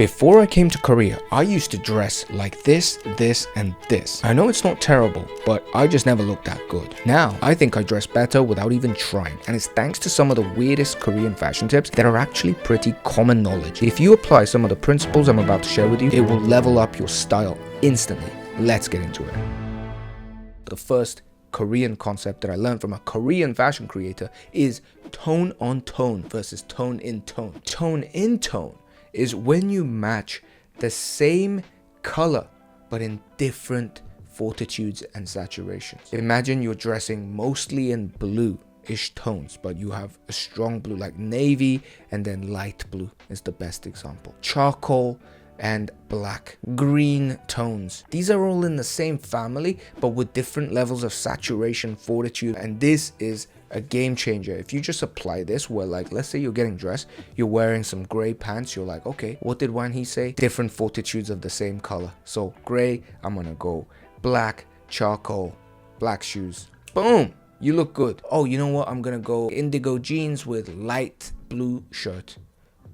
Before I came to Korea, I used to dress like this, and this. I know it's not terrible, but I just never looked that good. Now, I think I dress better without even trying, and it's thanks to some of the weirdest Korean fashion tips that are actually pretty common knowledge. If you apply some of the principles I'm about to share with you, it will level up your style instantly. Let's get into it. The first Korean concept that I learned from a Korean fashion creator is tone on tone versus tone in tone. Tone in tone is when you match the same color but in different fortitudes and saturations. Imagine you're dressing mostly in blue-ish tones, but you have a strong blue like navy, and then light blue is the best example. Charcoal and black, green tones. These are all in the same family, but with different levels of saturation, fortitude, and this is a game changer. If you just apply this where, like, let's say you're getting dressed, you're wearing some gray pants, you're like, okay, what did Wanhee say? Different fortitudes of the same color. So gray, I'm gonna go black, charcoal, black shoes. Boom, you look good. Oh, you know what? I'm gonna go indigo jeans with light blue shirt.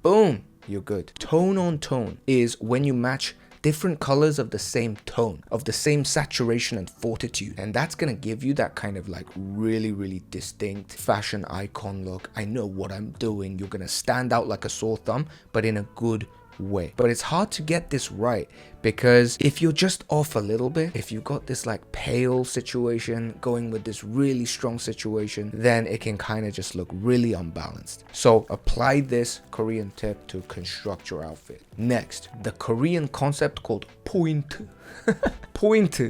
Boom, you're good. Tone on tone is when you match different colors of the same tone, of the same saturation and fortitude, and that's gonna give you that kind of like really distinct fashion icon look. I know what I'm doing. You're gonna stand out like a sore thumb, but in a good way. But it's hard to get this right, because if you're just off a little bit, if you got this like pale situation going with this really strong situation, then it can kind of just look really unbalanced. So apply this Korean tip to construct your outfit. Next, the Korean concept called point. Point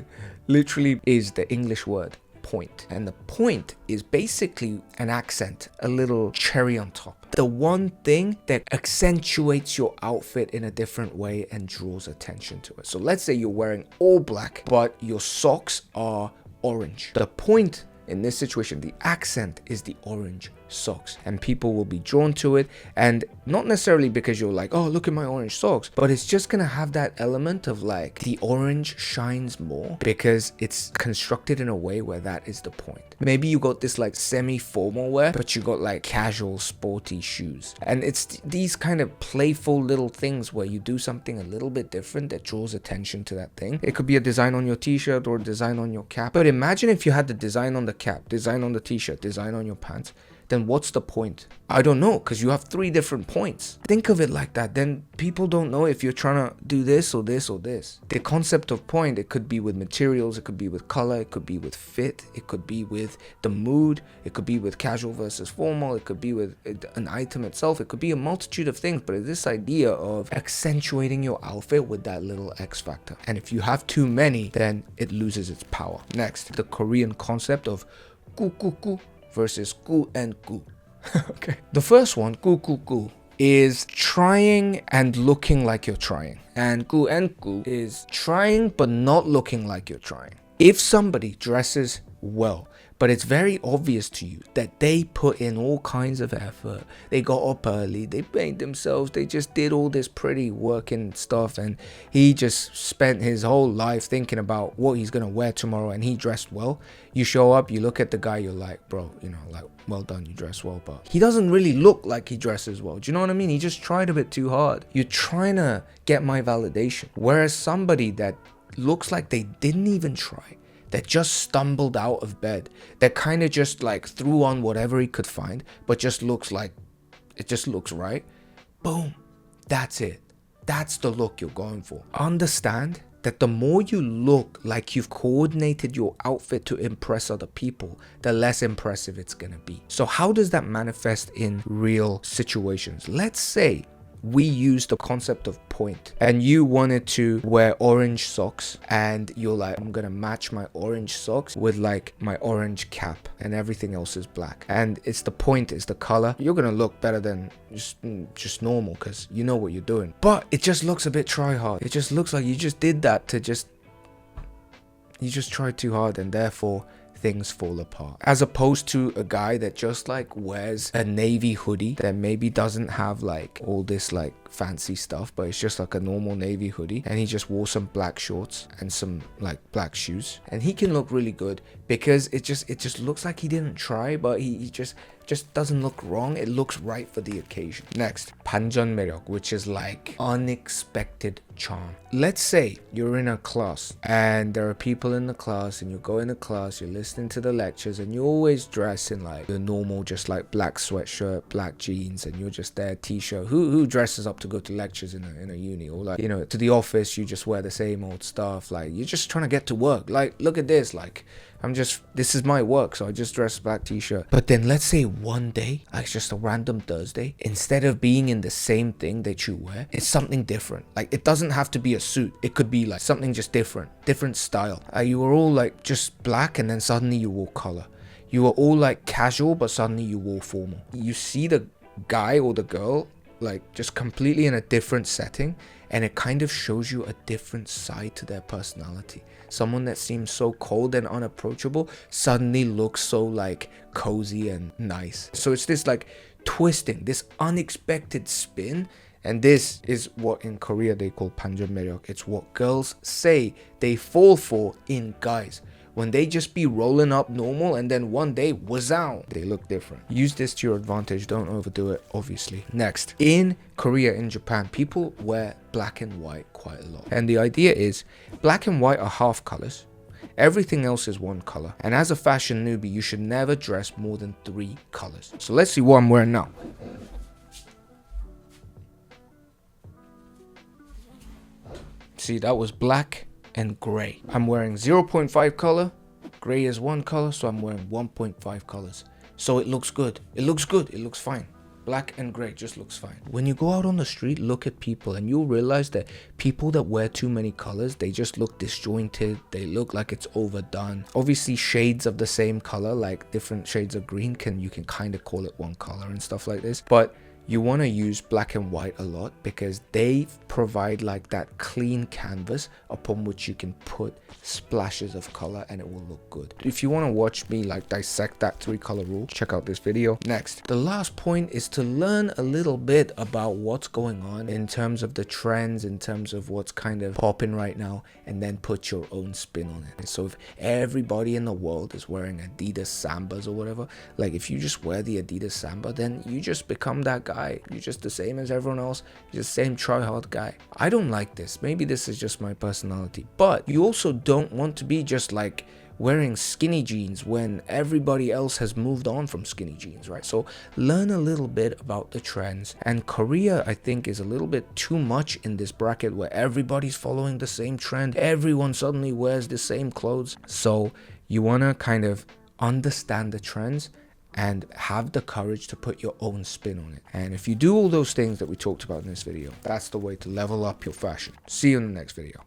literally is the English word point, and the point is basically an accent, a little cherry on top, the one thing that accentuates your outfit in a different way and draws attention to it. So let's say you're wearing all black but your socks are orange. The point in this situation, the accent, is the orange socks, and people will be drawn to it, and not necessarily because you're like, oh, look at my orange socks, but it's just gonna have that element of like the orange shines more because it's constructed in a way where that is the point. Maybe you got this like semi-formal wear, but you got like casual sporty shoes, and it's these kind of playful little things where you do something a little bit different that draws attention to that thing. It could be a design on your t-shirt or a design on your cap, but imagine if you had the design on the cap, design on the t-shirt, design on your pants. Then what's the point? I don't know, because you have 3 different points. Think of it like that. Then people don't know if you're trying to do this or this or this. The concept of point, it could be with materials, it could be with color, it could be with fit, it could be with the mood, it could be with casual versus formal, it could be with an item itself, it could be a multitude of things, but it's this idea of accentuating your outfit with that little X factor. And if you have too many, then it loses its power. Next, the Korean concept of gu gu gu versus gu and gu. Okay. The first one, gu gu gu, is trying and looking like you're trying. And gu is trying but not looking like you're trying. If somebody dresses well, but it's very obvious to you that they put in all kinds of effort, they got up early, they made themselves, they just did all this pretty work and stuff, and he just spent his whole life thinking about what he's gonna wear tomorrow, and he dressed well. You show up, you look at the guy, you're like, bro, you know, like, well done, you dress well, but he doesn't really look like he dresses well. Do you know what I mean? He just tried a bit too hard. You're trying to get my validation. Whereas somebody that looks like they didn't even try, that just stumbled out of bed, that kind of just like threw on whatever he could find, but just looks like, it just looks right. Boom, that's it. That's the look you're going for. Understand that the more you look like you've coordinated your outfit to impress other people, the less impressive it's gonna be. So how does that manifest in real situations? Let's say we use the concept of point, and you wanted to wear orange socks, and you're like, I'm gonna match my orange socks with like my orange cap, and everything else is black, and it's the point, it's the color. You're gonna look better than just normal because you know what you're doing, but it just looks a bit try hard. It just looks like you just did that to you just tried too hard, and therefore things fall apart. As opposed to a guy that just like wears a navy hoodie that maybe doesn't have like all this like fancy stuff, but it's just like a normal navy hoodie, and he just wore some black shorts and some like black shoes, and he can look really good because it just looks like he didn't try, but he just just doesn't look wrong. It looks right for the occasion. Next, 반전 매력, which is like unexpected charm. Let's say you're in a class and there are people in the class, and you go in the class, you're listening to the lectures, and you always dress in like the normal, just like black sweatshirt, black jeans, and you're just there, t-shirt. Who dresses up to go to lectures in a uni, or like, you know, to the office, you just wear the same old stuff. Like, you're just trying to get to work. Like, look at this. Like, this is my work, so I just dress black t-shirt. But then let's say one day, like just a random Thursday, instead of being in the same thing that you wear, it's something different. Like, it doesn't have to be a suit. It could be like something just different style. You were all like just black, and then suddenly you wore color. You were all like casual, but suddenly you wore formal. You see the guy or the girl like just completely in a different setting, and it kind of shows you a different side to their personality. Someone that seems so cold and unapproachable suddenly looks so like cozy and nice. So it's this like twisting, this unexpected spin. And this is what in Korea they call 반전 매력. It's what girls say they fall for in guys. When they just be rolling up normal, and then one day, wazow, they look different. Use this to your advantage. Don't overdo it, obviously. Next, in Korea, in Japan, people wear black and white quite a lot. And the idea is black and white are half colors. Everything else is one color. And as a fashion newbie, you should never dress more than 3 colors. So let's see what I'm wearing now. See, that was black and gray. I'm wearing 0.5 color, gray is 1 color, so I'm wearing 1.5 colors. So it looks good. It looks good. It looks fine. Black and gray just looks fine. When you go out on the street, look at people, and you'll realize that people that wear too many colors, they just look disjointed. They look like it's overdone. Obviously, shades of the same color, like different shades of green, you can kind of call it one color and stuff like this. But you want to use black and white a lot because they provide like that clean canvas upon which you can put splashes of color, and it will look good. If you want to watch me like dissect that 3 color rule, check out this video. Next, the last point is to learn a little bit about what's going on in terms of the trends, in terms of what's kind of popping right now, and then put your own spin on it. So if everybody in the world is wearing Adidas Sambas or whatever, like if you just wear the Adidas Samba, then you just become that guy. You're just the same as everyone else. You're the same try-hard guy. I don't like this. Maybe this is just my personality. But you also don't want to be just like wearing skinny jeans when everybody else has moved on from skinny jeans, right? So learn a little bit about the trends. And Korea, I think, is a little bit too much in this bracket where everybody's following the same trend. Everyone suddenly wears the same clothes. So you want to kind of understand the trends and have the courage to put your own spin on it. And if you do all those things that we talked about in this video, that's the way to level up your fashion. See you in the next video.